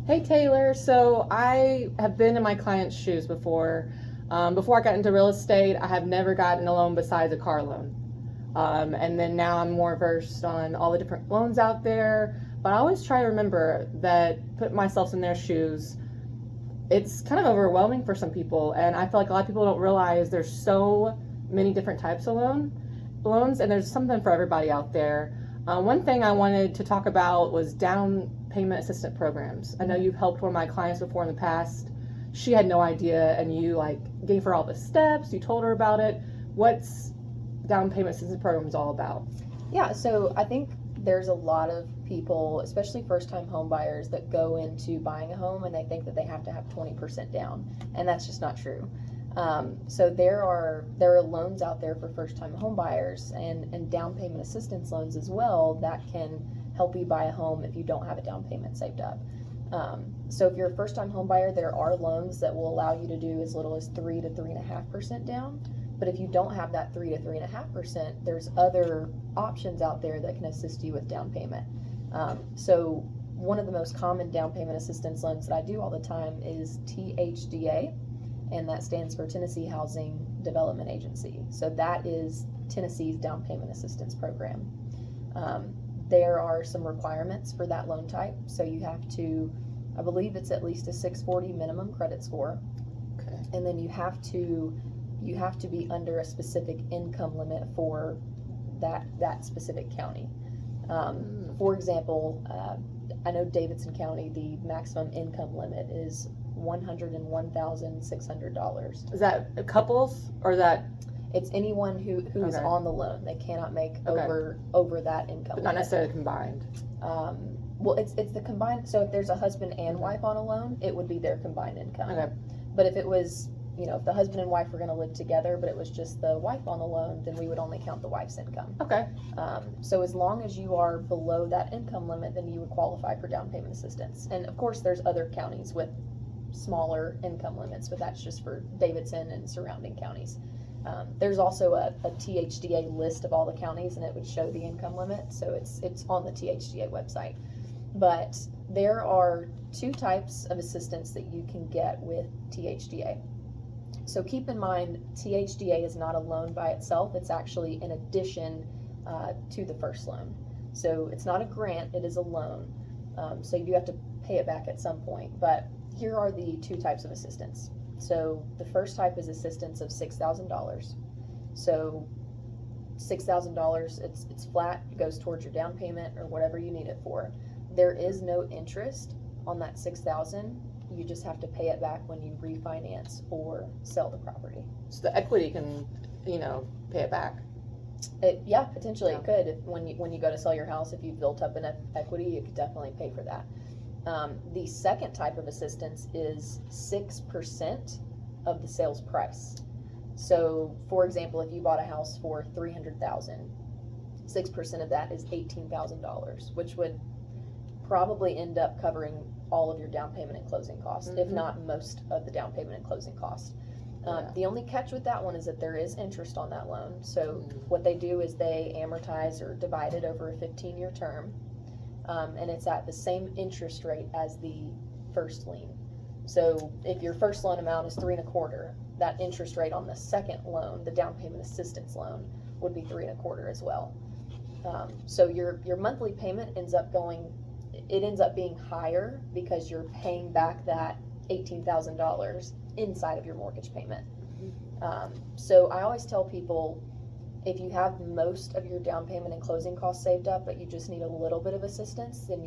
Hey Taylor, so I have been in my client's shoes before. Before I got into real estate, I have never gotten a loan besides a car loan. And then now I'm more versed on all the different loans out there. But I always try to remember that put myself in their shoes, it's kind of overwhelming for some people. And I feel like a lot of people don't realize there's so many different types of loans, and there's something for everybody out there. One thing I wanted to talk about was down payment assistance programs. I know you've helped one of my clients before in the past. She had no idea, and you like gave her all the steps. You told her about it. What's down payment assistance programs all about? Yeah, so I think there's a lot of people, especially first-time home buyers, that go into buying a home and they think that they have to have 20% down, and that's just not true. So there are loans out there for first-time home buyers and down payment assistance loans as well that can help you buy a home if you don't have a down payment saved up. So if you're a first-time home buyer, there are loans that will allow you to do as little as 3 to 3.5% down. But if you don't have that 3 to 3.5%, there's other options out there that can assist you with down payment. So one of the most common down payment assistance loans that I do all the time is THDA, and that stands for Tennessee Housing Development Agency. So that is Tennessee's down payment assistance program. There are some requirements for that loan type. So you have to, I believe it's at least a 640 minimum credit score. Okay. And then you have to be under a specific income limit for that specific county. For example, I know Davidson County, the maximum income limit is $101,600. Is that couples or that? It's anyone who's Okay. on the loan. They cannot make Okay. over that income But not limit. necessarily combined. Well, it's the combined. So if there's a husband and wife on a loan, it would be their combined income. Okay. But if it was, if the husband and wife were going to live together, but it was just the wife on the loan, then we would only count the wife's income. Okay. So as long as you are below that income limit, then you would qualify for down payment assistance. And of course, there's other counties with smaller income limits, but that's just for Davidson and surrounding counties. There's also a THDA list of all the counties, and it would show the income limit, so it's on the THDA website. But there are two types of assistance that you can get with THDA. So keep in mind, THDA is not a loan by itself. It's actually in addition to the first loan. So it's not a grant, it is a loan. So you do have to pay it back at some point. But here are the two types of assistance. So the first type is assistance of $6,000. So $6,000, it's flat, it goes towards your down payment or whatever you need it for. There is no interest on that $6,000. You just have to pay it back when you refinance or sell the property. So the equity can, pay it back. Potentially Yeah. it could. When you go to sell your house, if you've built up enough equity, you could definitely pay for that. The second type of assistance is 6% of the sales price. So, for example, if you bought a house for $300,000, 6% of that is $18,000, which would probably end up covering all of your down payment and closing costs, if not most of the down payment and closing costs. The only catch with that one is that there is interest on that loan. So what they do is they amortize or divide it over a 15-year term, and it's at the same interest rate as the first lien. So if your first loan amount is 3.25%, that interest rate on the second loan, the down payment assistance loan, would be 3.25% as well. So your monthly payment ends up being higher because you're paying back that $18,000 inside of your mortgage payment. So I always tell people, if you have most of your down payment and closing costs saved up, but you just need a little bit of assistance, then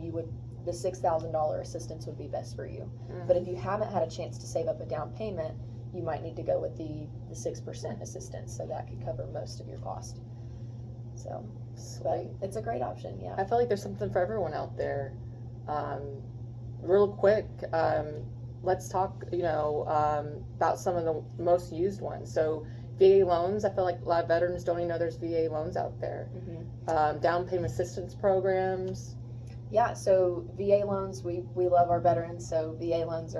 the $6,000 assistance would be best for you. But if you haven't had a chance to save up a down payment, you might need to go with the 6% assistance, so that could cover most of your cost. So, but it's a great option, yeah. I feel like there's something for everyone out there. Real quick, let's talk, about some of the most used ones. So VA loans, I feel like a lot of veterans don't even know there's VA loans out there. Down payment assistance programs. Yeah, so VA loans, we love our veterans, so VA loans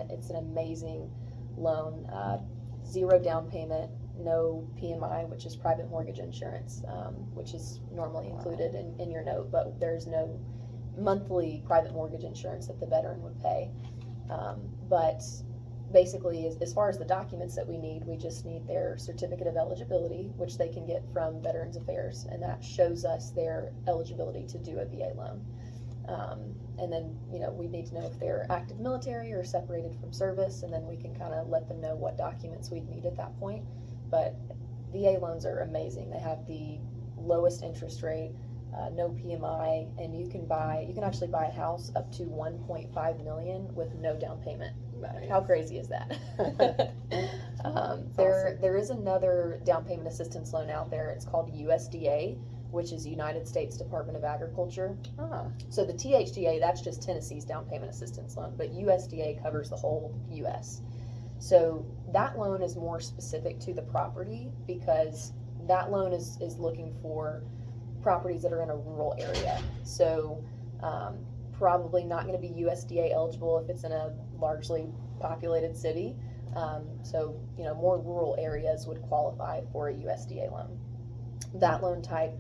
it's an amazing loan. 0 down payment, no PMI, which is private mortgage insurance, which is normally included in your note, but there's no monthly private mortgage insurance that the veteran would pay. But basically, as far as the documents that we need, we just need their certificate of eligibility, which they can get from Veterans Affairs, and that shows us their eligibility to do a VA loan. And then, we need to know if they're active military or separated from service, and then we can kind of let them know what documents we'd need at that point. But VA loans are amazing. They have the lowest interest rate, no PMI, and you can actually buy a house up to $1.5 million with no down payment. Nice. How crazy is that? Awesome. There is another down payment assistance loan out there. It's called USDA, which is United States Department of Agriculture. So the THDA, that's just Tennessee's down payment assistance loan, but USDA covers the whole U.S. So that loan is more specific to the property, because that loan is looking for properties that are in a rural area. So probably not going to be USDA eligible if it's in a largely populated city. So more rural areas would qualify for a USDA loan. That loan type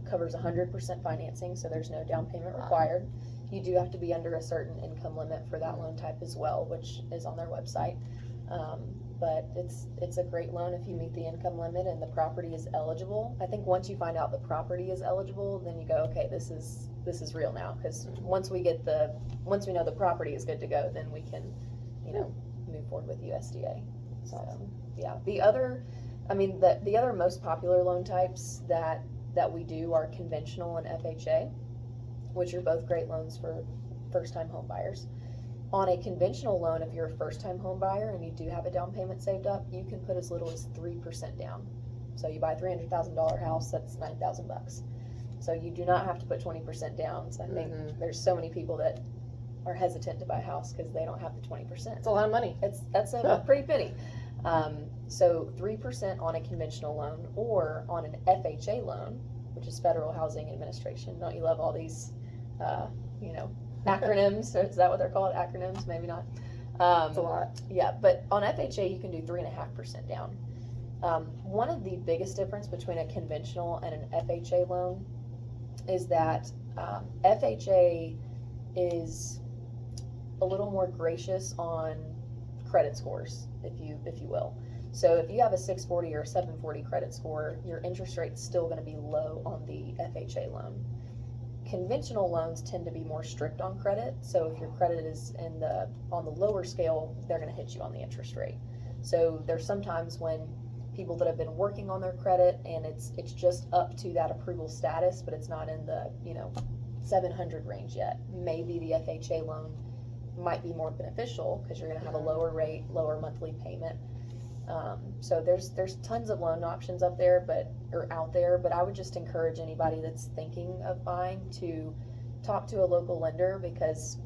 covers 100% financing, so there's no down payment required. You do have to be under a certain income limit for that loan type as well, which is on their website. But it's a great loan if you meet the income limit and the property is eligible. I think once you find out the property is eligible, then you go, okay, this is real now. Because once we know the property is good to go, then we can, move forward with USDA. So yeah, the other most popular loan types that we do are conventional and FHA, which are both great loans for first-time home buyers. On a conventional loan, if you're a first-time home buyer and you do have a down payment saved up, you can put as little as 3% down. So you buy a $300,000 house, that's $9,000. So you do not have to put 20% down. So I think there's so many people that are hesitant to buy a house because they don't have the 20%. It's a lot of money. That's a pretty penny. So 3% on a conventional loan, or on an FHA loan, which is Federal Housing Administration. Don't you love all these, acronyms? Is that what they're called? Acronyms? Maybe not. It's a lot. Yeah, but on FHA you can do 3.5% down. One of the biggest difference between a conventional and an FHA loan is that FHA is a little more gracious on credit scores, if you will. So if you have a 640 or a 740 credit score, your interest rate's still going to be low on the FHA loan. Conventional loans tend to be more strict on credit, so if your credit is on the lower scale, they're going to hit you on the interest rate. So there's sometimes when people that have been working on their credit and it's just up to that approval status, but it's not in the 700 range yet. Maybe the FHA loan might be more beneficial because you're going to have a lower rate, lower monthly payment. So there's tons of loan options out there, but I would just encourage anybody that's thinking of buying to talk to a local lender, because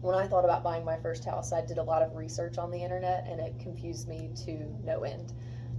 when I thought about buying my first house, I did a lot of research on the internet and it confused me to no end.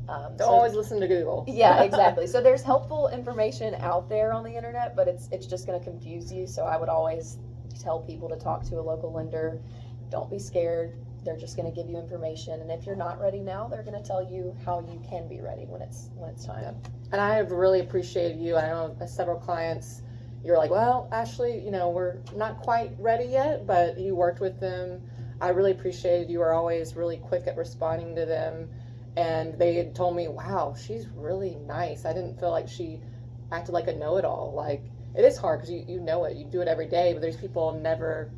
Don't always listen to Google. Yeah, exactly. So there's helpful information out there on the internet, but it's just going to confuse you. So I would always tell people to talk to a local lender. Don't be scared. They're just going to give you information, and if you're not ready now, they're going to tell you how you can be ready when it's time. Yeah. And I have really appreciated you. I know several clients, you're like, well, Ashley, we're not quite ready yet, but you worked with them. I really appreciated you were always really quick at responding to them, and they had told me, wow, she's really nice. I didn't feel like she acted like a know-it-all. Like, it is hard because you know it, you do it every day, but there's people never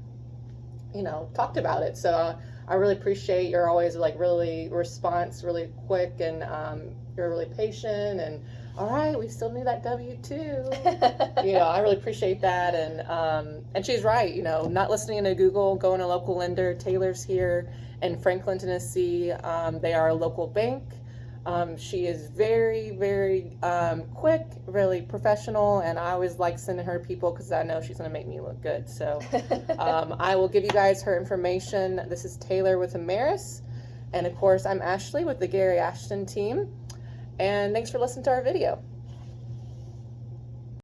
talked about it. So I really appreciate you're always really really quick, and you're really patient, and all right, we still need that W-2. I really appreciate that, and she's right, not listening to Google, going to a local lender. Taylor's here in Franklin, Tennessee. They are a local bank. She is very, very quick, really professional, and I always like sending her people because I know she's going to make me look good. So I will give you guys her information. This is Taylor with Ameris, and of course I'm Ashley with the Gary Ashton team, and thanks for listening to our video.